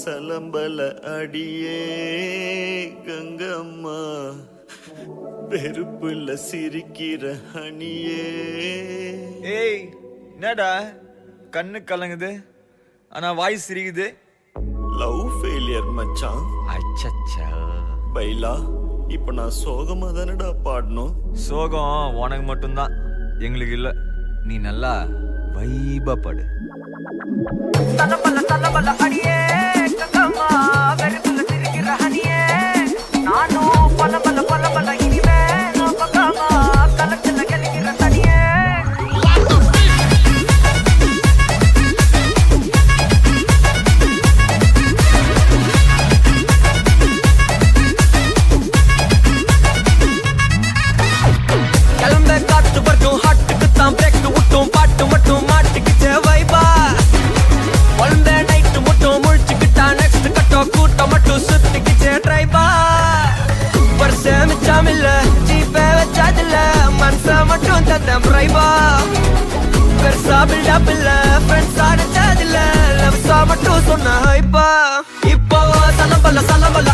சலம்பல அடியே கங்கம்மா வெறுப்புல சிரிக்கிற ஹனியே. ஏய் என்னடா கண்ணு கலங்குது ஆனா வாய் சிரிக்குது? லவ் ஃபெயிலியர் மச்சான். அச்சச்சா பைலா இப்ப நான் சோகமா தானடா பாடணும். சோகம் உனக்கு மட்டும்தான், எங்களுக்கு இல்ல. நீ நல்லா வைபா பாடு. தலபல அடியே கங்கம்மா வெறுப்புல சிரிக்கிற ஹனியே. நானும் பல இனிமே நான் பக்காமா கலத்துல கலிக்கிற தனியே. கிளம்ப காத்து வரட்டும் ஹாட்டுக்கு தான் பிரேக் விட்டும் பாட்டு மட்டும் மாட்டிக்கிச்சே வைபா. ஒன்பே நைட்டு மட்டும் முழிச்சுக்கிட்டா நெக்ஸ்ட் கட்டோ கூட்டம் மட்டும் சுத்திக்கிச்சே ட்ரைபா. வருஷம் மிச்சம் இல்ல ஜீப்பே வச்சாதில்ல மனச மட்டும் தந்தேன் பிரைபா. பெருசா பில்டப் இல்ல ஃப்ரெண்ட்ஸ் அடிச்சதில்ல லவ்ஸா மட்டும் சொன்ன ஹைப்பா. இப்போ சலம்பல